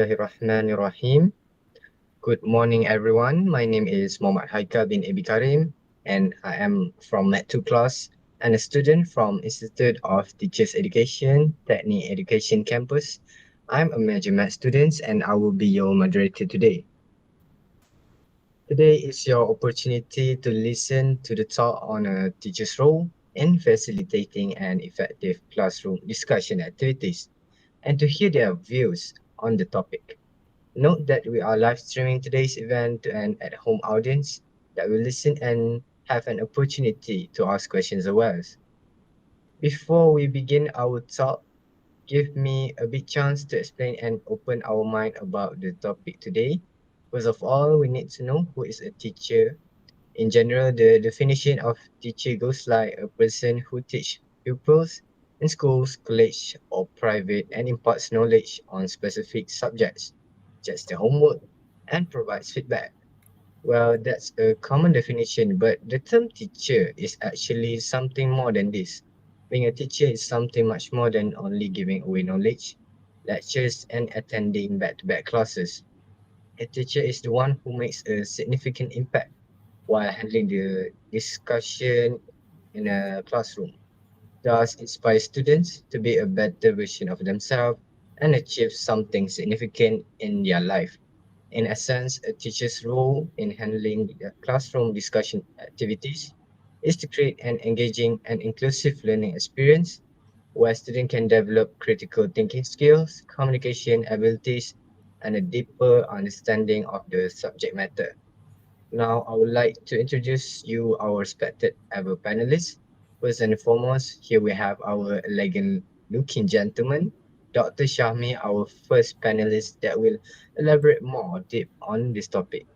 Bismillahirrahmanirrahim. Good morning, everyone. My name is Mohamad Haiqal bin Abi Karim, and I am from Mat 2 class and a student from Institute of Teachers Education, Technique Education Campus. I'm a major math student, and I will be your moderator today. Today is your opportunity to listen to the talk on a teacher's role in facilitating an effective classroom discussion activities and to hear their views on the topic. Note that we are live streaming today's event to an at home audience that will listen and have an opportunity to ask questions as well. Before we begin our talk, give me a big chance to explain and open our mind about the topic today. First of all, we need to know who is a teacher. In general, the definition of teacher goes like a person who teach pupils in schools, college, or private and imparts knowledge on specific subjects, checks the homework, and provides feedback. Well, that's a common definition, but the term teacher is actually something more than this. Being a teacher is something much more than only giving away knowledge, lectures, and attending back-to-back classes. A teacher is the one who makes a significant impact while handling the discussion in a classroom. Thus, inspire students to be a better version of themselves and achieve something significant in their life. In essence, a teacher's role in handling the classroom discussion activities is to create an engaging and inclusive learning experience where students can develop critical thinking skills, communication abilities, and a deeper understanding of the subject matter. Now, I would like to introduce you our respected ever panelists. First and foremost, here we have our elegant looking gentleman, Dr. Syahmi, our first panelist that will elaborate more deep on this topic.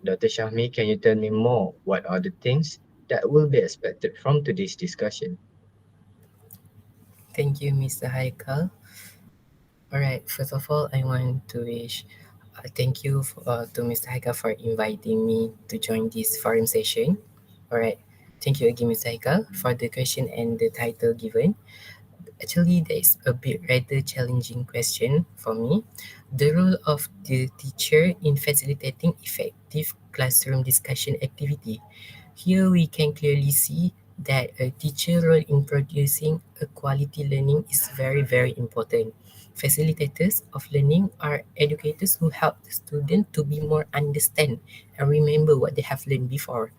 Dr. Syahmi, can you tell me more what are the things that will be expected from today's discussion? Thank you, Mr. Haikal. Alright, first of all, I want to wish thank you to Mr. Haikal for inviting me to join this forum session. Alright, thank you again, Mr. Haikal, for the question and the title given. Actually, there is a bit rather challenging question for me. The role of the teacher in facilitating effective classroom discussion activity. Here we can clearly see that a teacher role in producing a quality learning is very, very important. Facilitators of learning are educators who help the student to be more understand and remember what they have learned before.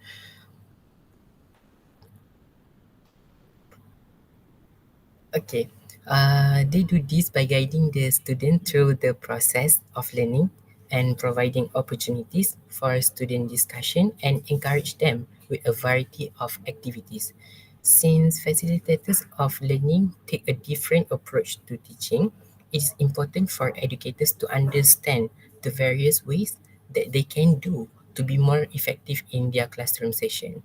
Okay. They do this by guiding the student through the process of learning and providing opportunities for student discussion and encourage them with a variety of activities. Since facilitators of learning take a different approach to teaching, it is important for educators to understand the various ways that they can do to be more effective in their classroom session.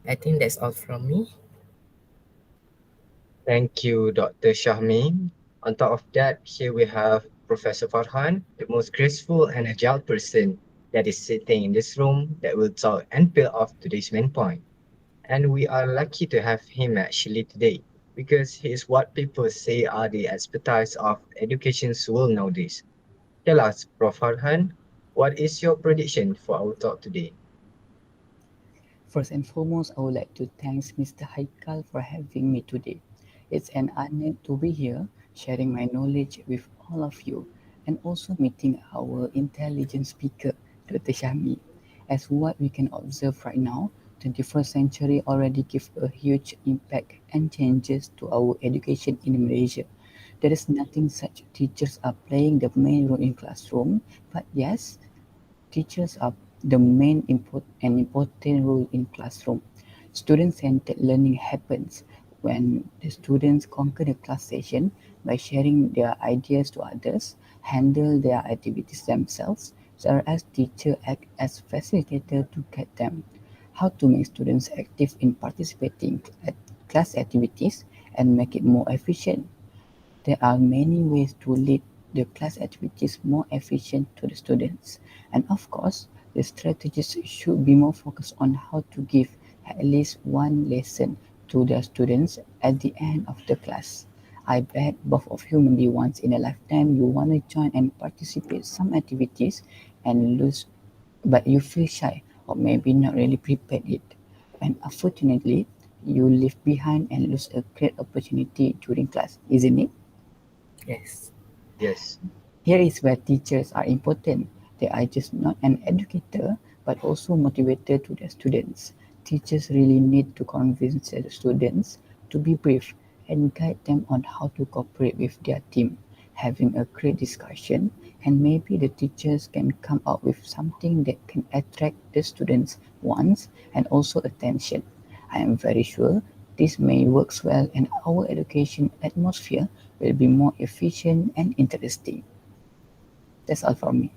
I think that's all from me. Thank you, Dr. Syahmi. On top of that, here we have Professor Farhan, the most graceful and agile person that is sitting in this room that will talk and peel off today's main point. And we are lucky to have him actually today because he is what people say are the expertise of education's world nowadays. Tell us, Prof. Farhan, what is your prediction for our talk today? First and foremost, I would like to thank Mr. Haikal for having me today. It's an honor to be here, sharing my knowledge with all of you, and also meeting our intelligent speaker, Dr. Syahmi. As what we can observe right now, 21st century already give a huge impact and changes to our education in Malaysia. There is nothing such teachers are playing the main role in classroom, but yes, teachers are the main important role in classroom. Student-centered learning happens when the students conquer the class session by sharing their ideas to others, handle their activities themselves, whereas teacher act as facilitator to guide them. How to make students active in participating at class activities and make it more efficient. There are many ways to lead the class activities more efficient to the students. And of course, the strategies should be more focused on how to give at least one lesson to the students at the end of the class. I bet both of you maybe once in a lifetime you want to join and participate some activities and lose, but you feel shy or maybe not really prepared it. And unfortunately, you leave behind and lose a great opportunity during class, isn't it? Yes. Yes. Here is where teachers are important. They are just not an educator but also motivator to their students. Teachers really need to convince their students to be brave and guide them on how to cooperate with their team, having a great discussion, and maybe the teachers can come up with something that can attract the students' wants and also attention. I am very sure this may work well and our education atmosphere will be more efficient and interesting. That's all from me.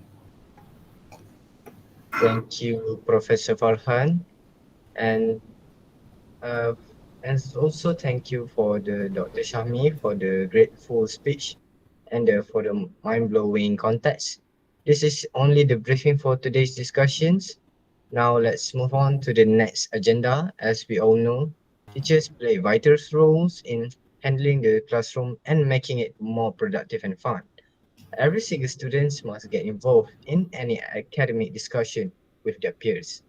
Thank you, Professor Farhan. And uh, also thank you for the Dr. Syahmi for the grateful speech and for the mind-blowing context. This is only the briefing for today's discussions. Now let's move on to the next agenda. As we all know, teachers play vital roles in handling the classroom and making it more productive and fun. Every single student must get involved in any academic discussion with their peers,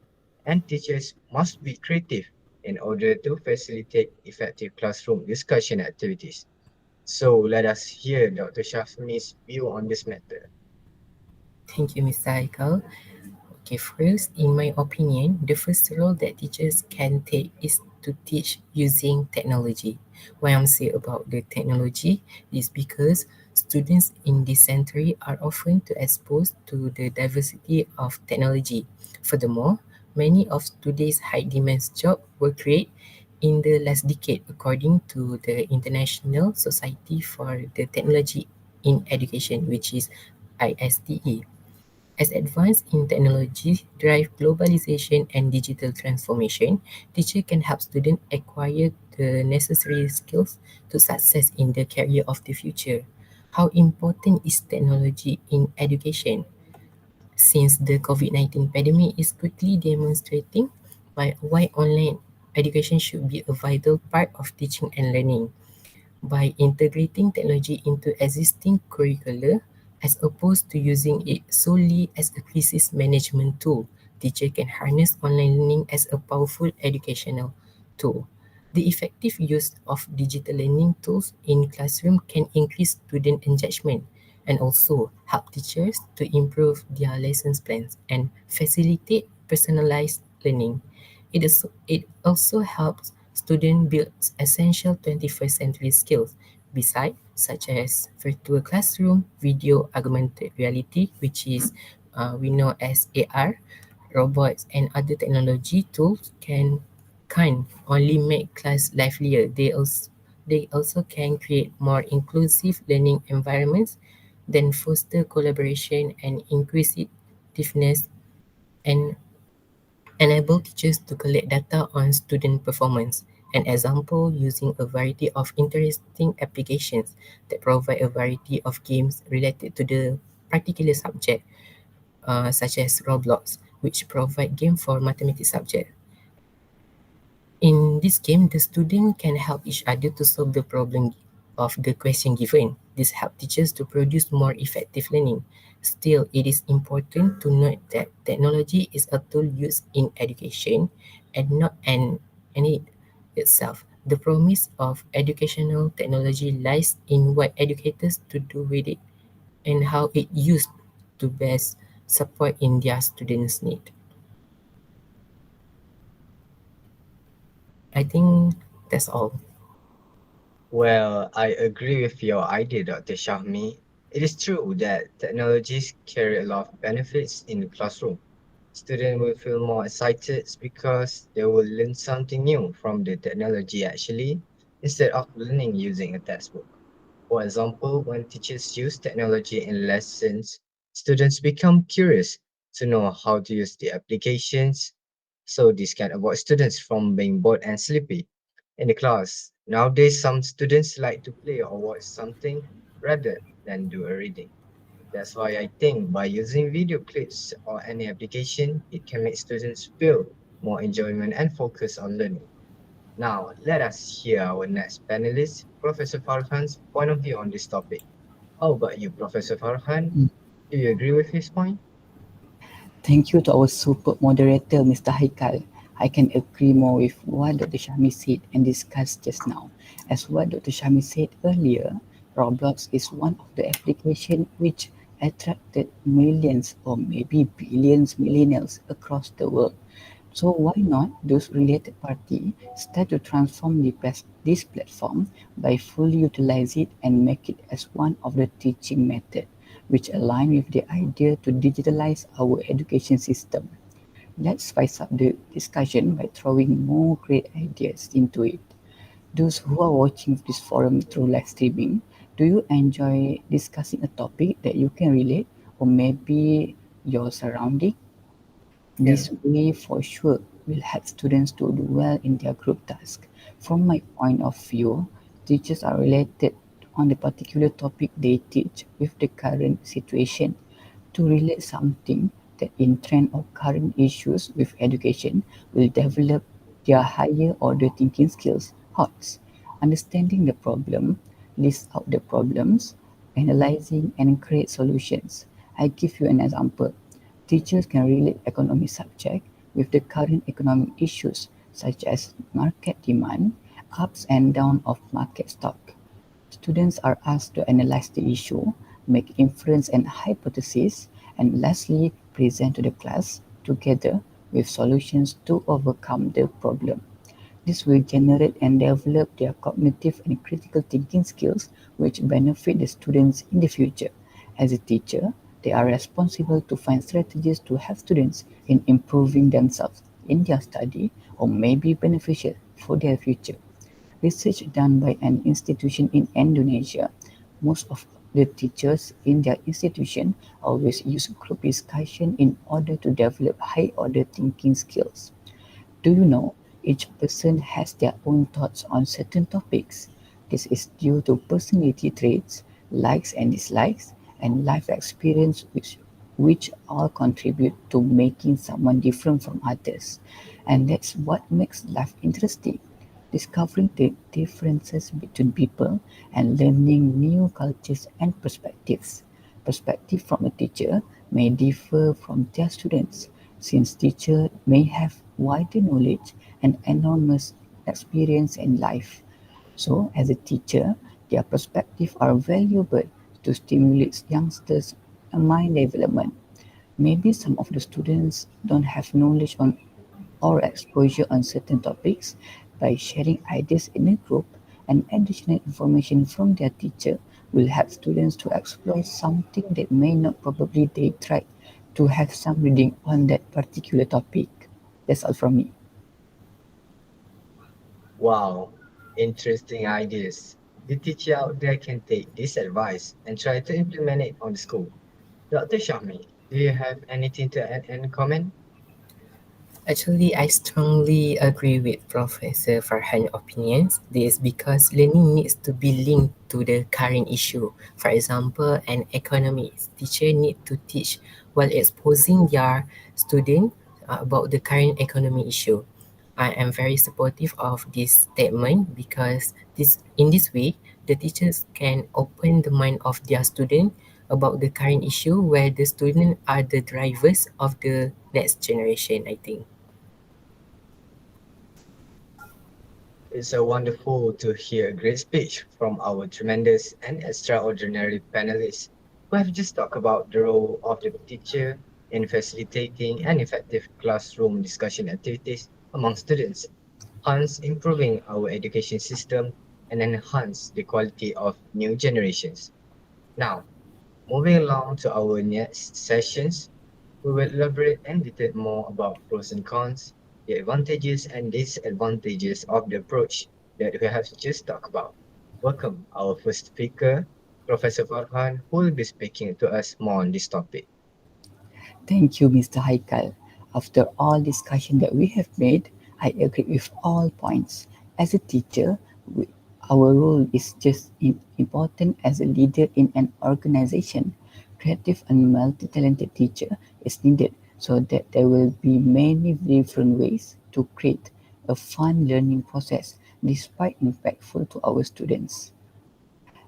and teachers must be creative in order to facilitate effective classroom discussion activities. So let us hear Dr. Shafmi's view on this matter. Thank you, Mr. Haiqal. Okay, first, in my opinion, the first role that teachers can take is to teach using technology. Why I'm saying about the technology is because students in this century are often to exposed to the diversity of technology. Furthermore, many of today's high demand jobs were created in the last decade according to the International Society for the Technology in Education, which is ISTE. As advances in technology drive globalization and digital transformation, teachers can help students acquire the necessary skills to success in the career of the future. How important is technology in education? Since the COVID-19 pandemic is quickly demonstrating why online education should be a vital part of teaching and learning. By integrating technology into existing curricula as opposed to using it solely as a crisis management tool, teacher can harness online learning as a powerful educational tool. The effective use of digital learning tools in classroom can increase student engagement and also help teachers to improve their lesson plans and facilitate personalized learning. It also helps students build essential 21st century skills besides such as virtual classroom, video augmented reality, which is we know as AR, robots and other technology tools can only make class livelier. They also can create more inclusive learning environments, then foster collaboration and inclusiveness and enable teachers to collect data on student performance. An example using a variety of interesting applications that provide a variety of games related to the particular subject, such as Roblox, which provide game for mathematics subject. In this game, the student can help each other to solve the problem of the question given. This helps teachers to produce more effective learning. Still, it is important to note that technology is a tool used in education and not an end itself. The promise of educational technology lies in what educators to do with it and how it used to best support in their students' need. I think that's all. Well, I agree with your idea, Dr. Shahmi. It is true that technologies carry a lot of benefits in the classroom. Students will feel more excited because they will learn something new from the technology actually, instead of learning using a textbook. For example, when teachers use technology in lessons, students become curious to know how to use the applications. So this can avoid students from being bored and sleepy in the class. Nowadays, some students like to play or watch something rather than do a reading. That's why I think by using video clips or any application, it can make students feel more enjoyment and focus on learning. Now, let us hear our next panelist, Professor Farhan's point of view on this topic. How about you, Professor Farhan? Mm. Do you agree with his point? Thank you to our super moderator, Mr. Haikal. I can agree more with what Dr. Syahmi said and discussed just now. As what Dr. Syahmi said earlier, Roblox is one of the applications which attracted millions or maybe billions millennials across the world. So why not those related party start to transform this platform by fully utilize it and make it as one of the teaching method which align with the idea to digitalize our education system. Let's spice up the discussion by throwing more great ideas into it. Those who are watching this forum through live streaming, do you enjoy discussing a topic that you can relate or maybe your surrounding? Yeah. This way for sure will help students to do well in their group task. From my point of view, teachers are related on the particular topic they teach with the current situation. To relate something that in trend or current issues with education will develop their higher order thinking skills, HOTS. Understanding the problem, list out the problems, analyzing and create solutions. I give you an example. Teachers can relate economic subject with the current economic issues such as market demand, ups and downs of market stock. Students are asked to analyze the issue, make inference and hypotheses, and lastly present to the class together with solutions to overcome the problem. This will generate and develop their cognitive and critical thinking skills which benefit the students in the future. As a teacher, they are responsible to find strategies to help students in improving themselves in their study or may be beneficial for their future. Research done by an institution in Indonesia, most of the teachers in their institution always use group discussion in order to develop high order thinking skills. Do you know each person has their own thoughts on certain topics? This is due to personality traits, likes and dislikes, and life experience which all contribute to making someone different from others. And that's what makes life interesting. Discovering the differences between people and learning new cultures and perspectives. Perspective from a teacher may differ from their students, since teachers may have wider knowledge and enormous experience in life. So, as a teacher, their perspectives are valuable to stimulate youngsters' mind development. Maybe some of the students don't have knowledge on or exposure on certain topics. By sharing ideas in a group and additional information from their teacher will help students to explore something that may not probably they tried to have some reading on that particular topic. That's all from me. Wow, interesting ideas. The teacher out there can take this advice and try to implement it on the school. Dr. Syahmi, do you have anything to add and comment? Actually, I strongly agree with Professor Farhan's opinions. This is because learning needs to be linked to the current issue. For example, an economics teacher need to teach while exposing their student about the current economy issue. I am very supportive of this statement because in this way the teachers can open the mind of their student about the current issue where the students are the drivers of the next generation, I think. It's so wonderful to hear a great speech from our tremendous and extraordinary panelists who have just talked about the role of the teacher in facilitating an effective classroom discussion activities among students, hence improving our education system and enhance the quality of new generations. Now, moving along to our next sessions, we will elaborate and detail more about pros and cons, the advantages and disadvantages of the approach that we have just talked about. Welcome our first speaker, Professor Farhan, who will be speaking to us more on this topic. Thank you, Mr. Haikal. After all discussion that we have made, I agree with all points. As a teacher, we, our role is just important as a leader in an organization. Creative and multi-talented teacher is needed so that there will be many different ways to create a fun learning process despite impactful to our students.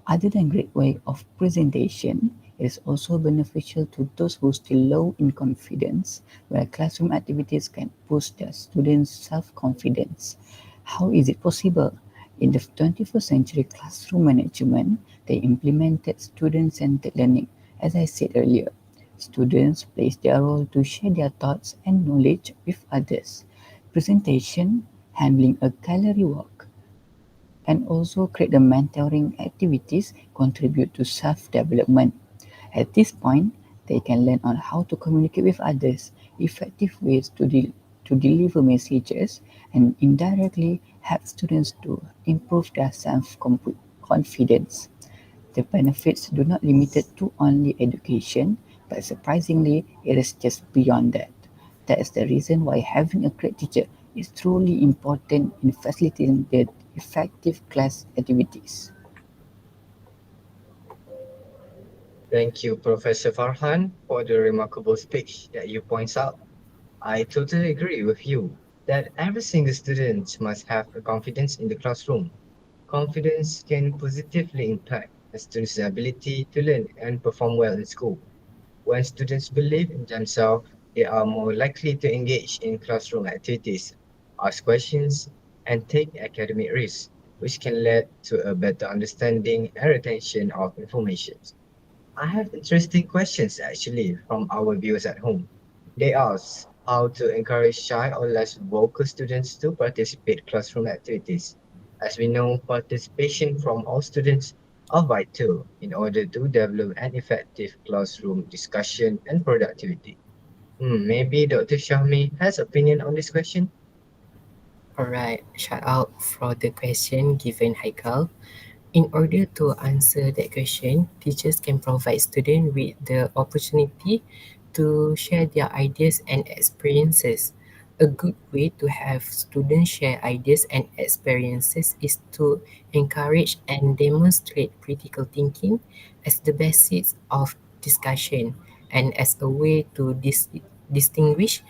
Other than great way of presentation, it is also beneficial to those who still low in confidence, where classroom activities can boost their students' self-confidence. How is it possible? In the 21st century classroom management, they implemented student-centered learning. As I said earlier, students play their role to share their thoughts and knowledge with others. Presentation, handling a gallery walk, and also create the mentoring activities contribute to self-development. At this point, they can learn on how to communicate with others, effective ways to deliver messages, and indirectly help students to improve their self-confidence. The benefits do not limit it to only education, but surprisingly, it is just beyond that. That is the reason why having a great teacher is truly important in facilitating the effective class activities. Thank you, Professor Farhan, for the remarkable speech that you points out. I totally agree with you that every single student must have a confidence in the classroom. Confidence can positively impact a student's ability to learn and perform well in school. When students believe in themselves, they are more likely to engage in classroom activities, ask questions, and take academic risks, which can lead to a better understanding and retention of information. I have interesting questions actually from our viewers at home. They ask how to encourage shy or less vocal students to participate classroom activities. As we know, participation from all students are vital in order to develop an effective classroom discussion and productivity. Maybe Dr. Syahmi has opinion on this question? Alright, shout out for the question given Haikal. In order to answer that question, teachers can provide students with the opportunity to share their ideas and experiences. A good way to have students share ideas and experiences is to encourage and demonstrate critical thinking as the basis of discussion and as a way to distinguish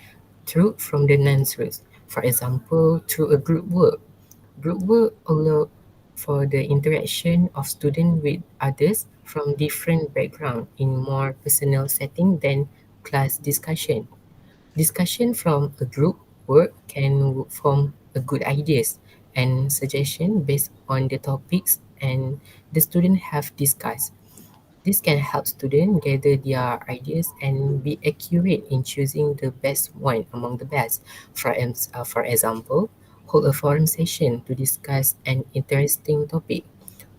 truth from the non-truth. For example, through a group work. Group work allow for the interaction of students with others from different backgrounds in more personal setting than class discussion. Discussion from a group work can form a good ideas and suggestion based on the topics and the student have discussed. This can help students gather their ideas and be accurate in choosing the best one among the best. For example, hold a forum session to discuss an interesting topic.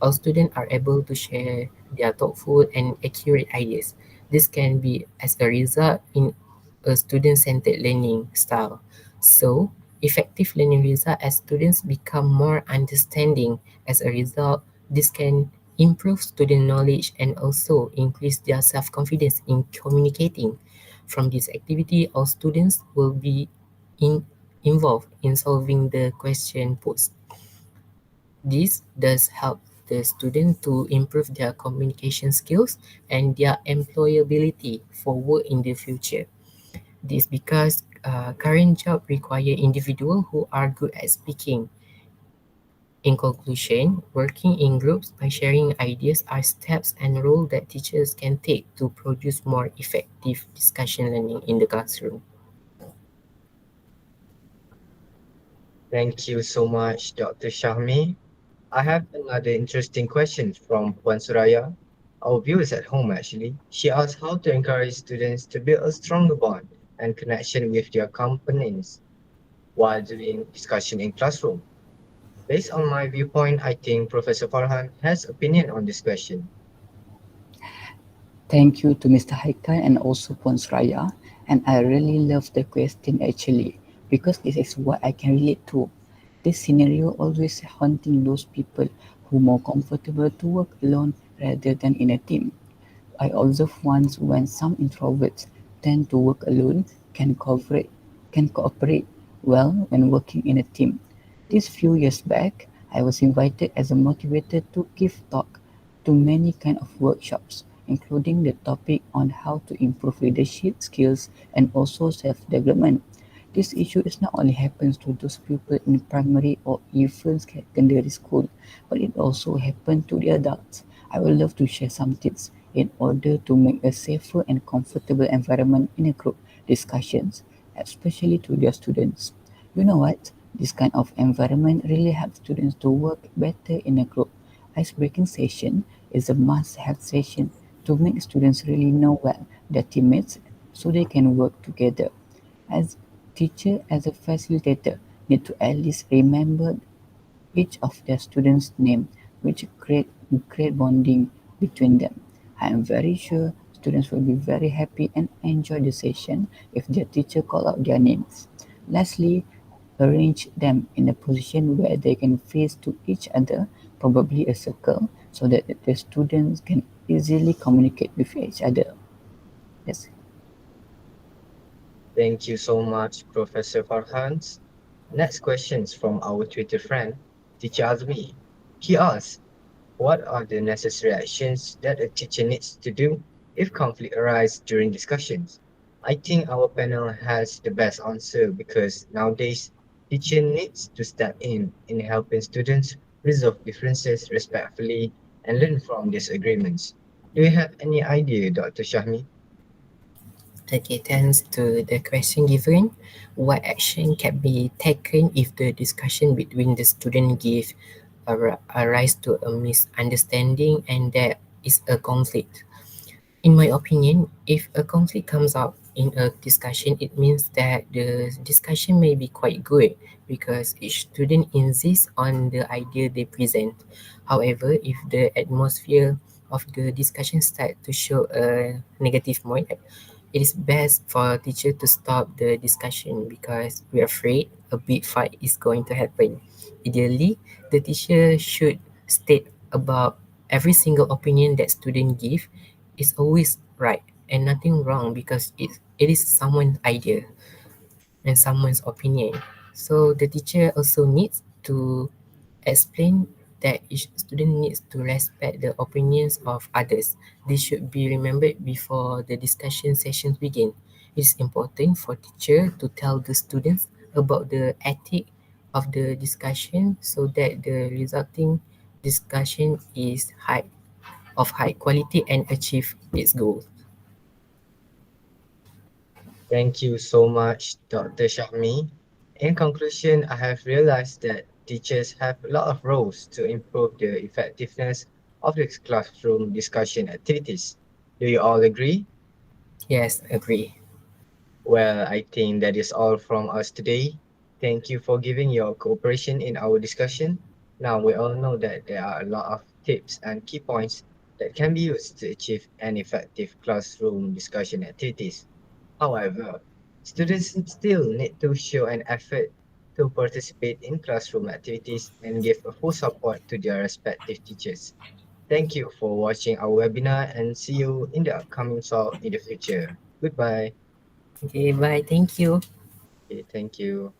All students are able to share their thoughtful and accurate ideas. This can be as a result in a student-centered learning style. So, effective learning result as students become more understanding. As a result, this can improve student knowledge and also increase their self-confidence in communicating. From this activity, all students will be in, involved in solving the question posed. This does help the student to improve their communication skills and their employability for work in the future. This because current job require individuals who are good at speaking. In conclusion, working in groups by sharing ideas are steps and roles that teachers can take to produce more effective discussion learning in the classroom. Thank you so much, Dr. Syahmi. I have another interesting question from Puan Suraya, our viewers at home actually. She asked how to encourage students to build a stronger bond and connection with their companions while doing discussion in classroom. Based on my viewpoint, I think Professor Farhan has opinion on this question. Thank you to Mr. Haiqal and also Pons Raya. And I really love the question actually because this is what I can relate to. This scenario always haunting those people who more comfortable to work alone rather than in a team. I observed once when some introverts tend to work alone can cooperate well when working in a team. These few years back, I was invited as a motivator to give talk to many kind of workshops, including the topic on how to improve leadership skills and also self-development. This issue is not only happens to those people in primary or even secondary school, but it also happens to the adults. I would love to share some tips in order to make a safer and comfortable environment in a group discussions, especially to their students. You know what? This kind of environment really helps students to work better in a group. Ice-breaking session is a must-have session to make students really know well their teammates so they can work together. As teacher, as a facilitator, need to at least remember each of their students' name, which create bonding between them. I am very sure students will be very happy and enjoy the session if their teacher call out their names. Lastly, arrange them in a position where they can face to each other, probably a circle, so that the students can easily communicate with each other. Yes. Thank you so much, Professor Farhan. Next question is from our Twitter friend, Teacher Azmi. He asks, what are the necessary actions that a teacher needs to do if conflict arises during discussions? I think our panel has the best answer because nowadays teacher needs to step in helping students resolve differences respectfully and learn from disagreements. Do you have any idea, Dr. Syahmi? Okay, thanks to the question given. What action can be taken if the discussion between the student give a rise to a misunderstanding and there is a conflict? In my opinion, if a conflict comes up in a discussion, it means that the discussion may be quite good because each student insists on the idea they present. However, if the atmosphere of the discussion start to show a negative mood, it is best for teacher to stop the discussion because we're afraid a big fight is going to happen. Ideally, the teacher should state about every single opinion that student give is always right and nothing wrong because it is someone's idea and someone's opinion. So the teacher also needs to explain that each student needs to respect the opinions of others. This should be remembered before the discussion sessions begin. It is important for teacher to tell the students about the ethic of the discussion so that the resulting discussion is high quality and achieve its goal. Thank you so much, Dr. Syahmi. In conclusion, I have realized that teachers have a lot of roles to improve the effectiveness of the classroom discussion activities. Do you all agree? Yes, agree. Well, I think that is all from us today. Thank you for giving your cooperation in our discussion. Now we all know that there are a lot of tips and key points that can be used to achieve an effective classroom discussion activities. However, students still need to show an effort to participate in classroom activities and give a full support to their respective teachers. Thank you for watching our webinar and see you in the upcoming talk in the future. Goodbye. Okay, bye. Thank you. Okay, thank you.